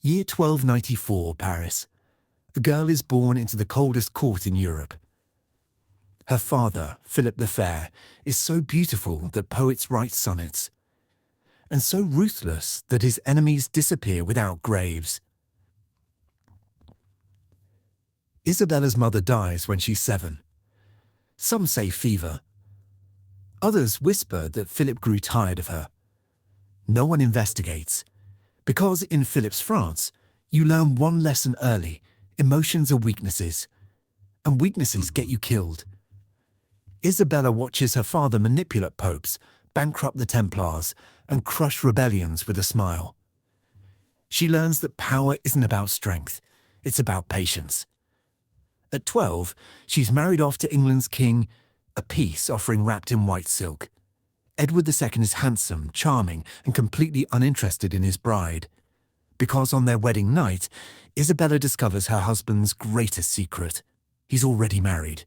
Year 1294, Paris. A girl is born into the coldest court in Europe. Her father, Philip the Fair, is so beautiful that poets write sonnets, and so ruthless that his enemies disappear without graves. Isabella's mother dies when she's 7. Some say fever. Others whisper that Philip grew tired of her. No one investigates, because in Philip's France, you learn one lesson early: emotions are weaknesses, and weaknesses get you killed. Isabella watches her father manipulate popes, bankrupt the Templars, and crush rebellions with a smile. She learns that power isn't about strength, it's about patience. At 12, she's married off to England's king, a peace offering wrapped in white silk. Edward II is handsome, charming, and completely uninterested in his bride, because on their wedding night, Isabella discovers her husband's greatest secret. He's already married.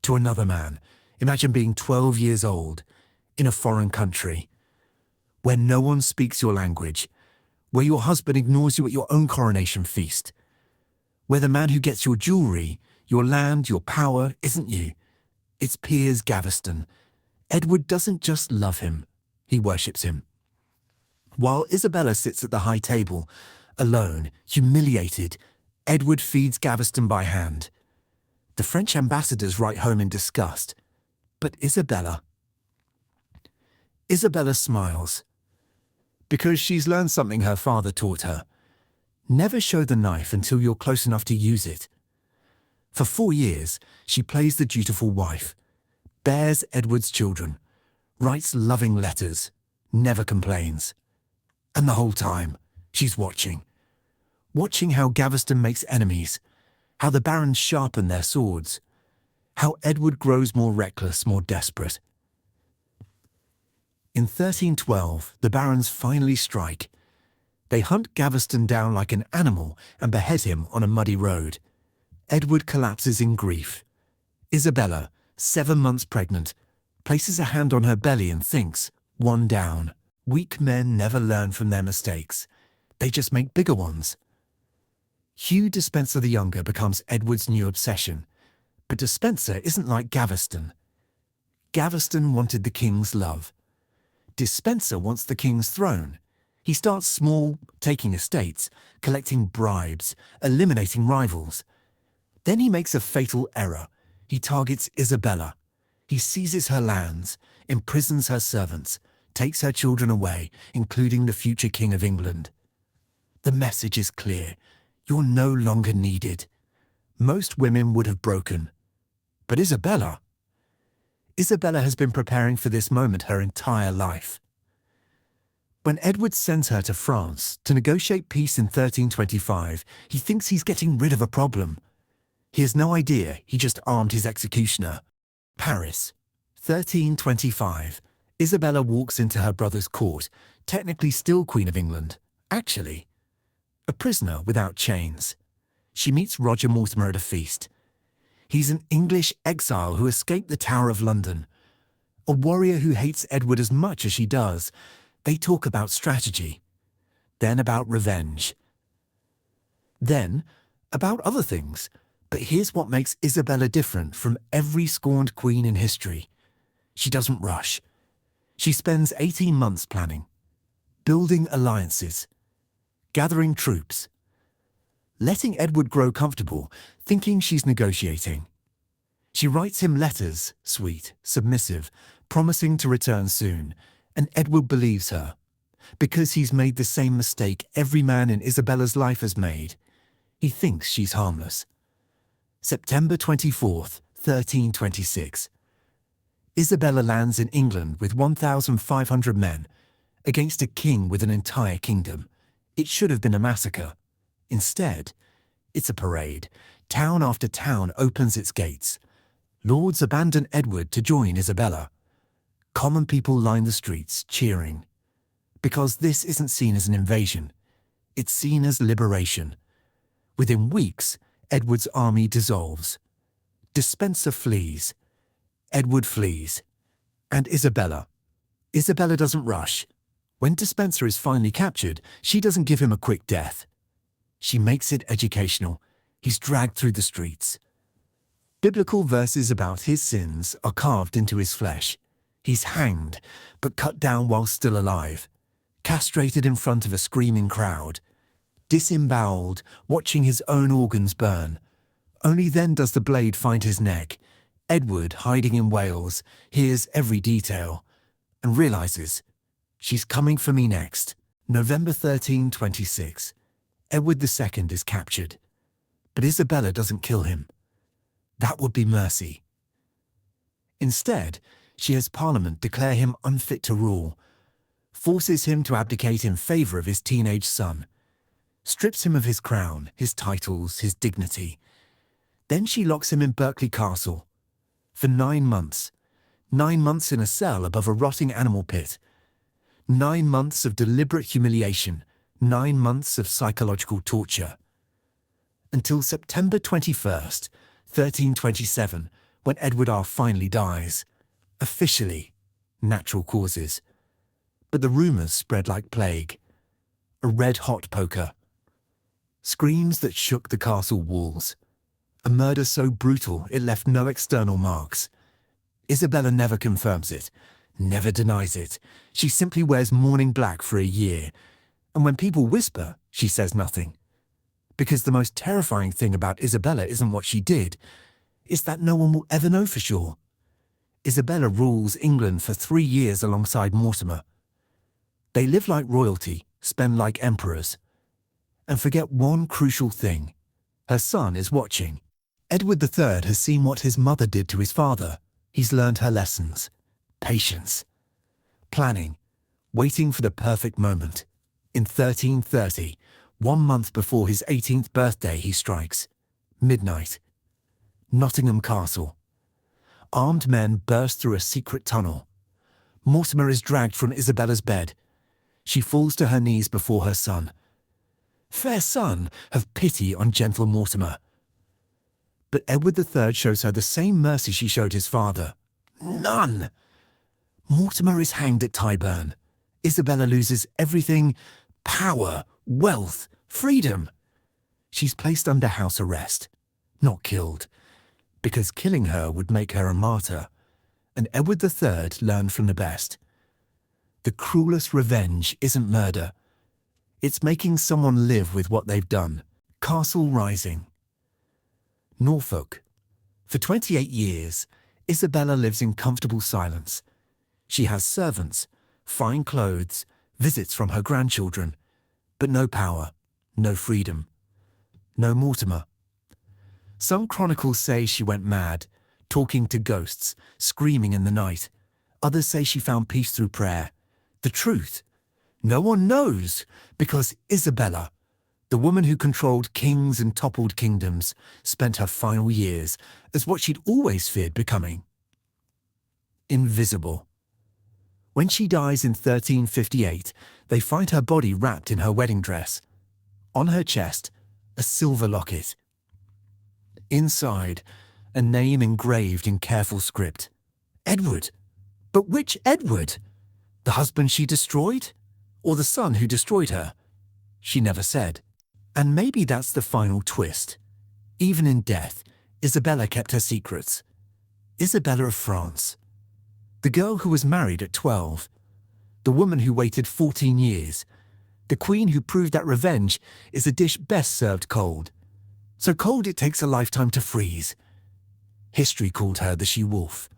To another man. Imagine being 12 years old, in a foreign country, where no one speaks your language, where your husband ignores you at your own coronation feast, where the man who gets your jewelry, your land, your power, isn't you. It's Piers Gaveston. Edward doesn't just love him, he worships him. While Isabella sits at the high table, alone, humiliated, Edward feeds Gaveston by hand. The French ambassadors write home in disgust. But Isabella smiles, because she's learned something her father taught her. Never show the knife until you're close enough to use it. For 4 years, she plays the dutiful wife, bears Edward's children, writes loving letters, never complains. And the whole time, she's watching how Gaveston makes enemies, how the barons sharpen their swords, how Edward grows more reckless, more desperate. In 1312, the barons finally strike. They hunt Gaveston down like an animal and behead him on a muddy road. Edward collapses in grief. Isabella, 7 months pregnant, places a hand on her belly and thinks, one down. Weak men never learn from their mistakes. They just make bigger ones. Hugh Despenser the Younger becomes Edward's new obsession. But Despenser isn't like Gaveston. Gaveston wanted the king's love. Despenser wants the king's throne. He starts small, taking estates, collecting bribes, eliminating rivals. Then he makes a fatal error. He targets Isabella. He seizes her lands, imprisons her servants, takes her children away, including the future King of England. The message is clear. You're no longer needed. Most women would have broken. But Isabella has been preparing for this moment her entire life. When Edward sends her to France to negotiate peace in 1325, he thinks he's getting rid of a problem. He has no idea he just armed his executioner. Paris, 1325. Isabella walks into her brother's court, technically still Queen of England. Actually, a prisoner without chains. She meets Roger Mortimer at a feast. He's an English exile who escaped the Tower of London. A warrior who hates Edward as much as she does. They talk about strategy. Then about revenge. Then about other things. But here's what makes Isabella different from every scorned queen in history. She doesn't rush. She spends 18 months planning, building alliances, gathering troops, letting Edward grow comfortable, thinking she's negotiating. She writes him letters, sweet, submissive, promising to return soon, and Edward believes her, because he's made the same mistake every man in Isabella's life has made. He thinks she's harmless. September 24th, 1326. Isabella lands in England with 1,500 men, against a king with an entire kingdom. It should have been a massacre. Instead, it's a parade. Town after town opens its gates. Lords abandon Edward to join Isabella. Common people line the streets, cheering. Because this isn't seen as an invasion. It's seen as liberation. Within weeks, Edward's army dissolves. Despenser flees. Edward flees. And Isabella. Isabella doesn't rush. When Despenser is finally captured, she doesn't give him a quick death. She makes it educational. He's dragged through the streets. Biblical verses about his sins are carved into his flesh. He's hanged, but cut down while still alive, castrated in front of a screaming crowd, disemboweled, watching his own organs burn. Only then does the blade find his neck. Edward, hiding in Wales, hears every detail and realizes, she's coming for me next. November 1326. Edward II is captured, but Isabella doesn't kill him. That would be mercy. Instead, she has Parliament declare him unfit to rule, forces him to abdicate in favor of his teenage son, strips him of his crown, his titles, his dignity. Then she locks him in Berkeley Castle for 9 months. 9 months in a cell above a rotting animal pit. 9 months of deliberate humiliation. 9 months of psychological torture. Until September 21st, 1327, when Edward finally dies. Officially, natural causes. But the rumours spread like plague. A red-hot poker. Screams that shook the castle walls. A murder so brutal it left no external marks. Isabella never confirms it, never denies it. She simply wears mourning black for a year. And when people whisper, she says nothing. Because the most terrifying thing about Isabella isn't what she did, it's that no one will ever know for sure. Isabella rules England for 3 years alongside Mortimer. They live like royalty, spend like emperors, and forget one crucial thing. Her son is watching. Edward III has seen what his mother did to his father. He's learned her lessons. Patience. Planning. Waiting for the perfect moment. In 1330, 1 month before his 18th birthday, he strikes. Midnight. Nottingham Castle. Armed men burst through a secret tunnel. Mortimer is dragged from Isabella's bed. She falls to her knees before her son. Fair son, have pity on gentle Mortimer. But Edward III shows her the same mercy she showed his father. None! Mortimer is hanged at Tyburn. Isabella loses everything: power, wealth, freedom. She's placed under house arrest, not killed, because killing her would make her a martyr. And Edward III learned from the best. The cruelest revenge isn't murder. It's making someone live with what they've done. Castle Rising. Norfolk. For 28 years, Isabella lives in comfortable silence. She has servants, fine clothes, visits from her grandchildren, but no power, no freedom, no Mortimer. Some chronicles say she went mad, talking to ghosts, screaming in the night. Others say she found peace through prayer. The truth? No one knows, because Isabella, the woman who controlled kings and toppled kingdoms, spent her final years as what she'd always feared becoming. Invisible. When she dies in 1358, they find her body wrapped in her wedding dress. On her chest, a silver locket. Inside, a name engraved in careful script. Edward. But which Edward? The husband she destroyed? Or the son who destroyed her? She never said. And maybe that's the final twist. Even in death, Isabella kept her secrets. Isabella of France. The girl who was married at 12. The woman who waited 14 years. The queen who proved that revenge is a dish best served cold. So cold it takes a lifetime to freeze. History called her the She-Wolf.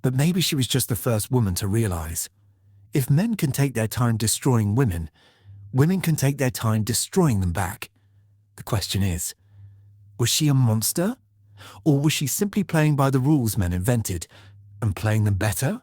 But maybe she was just the first woman to realize. If men can take their time destroying women, women can take their time destroying them back. The question is, was she a monster? Or was she simply playing by the rules men invented and playing them better?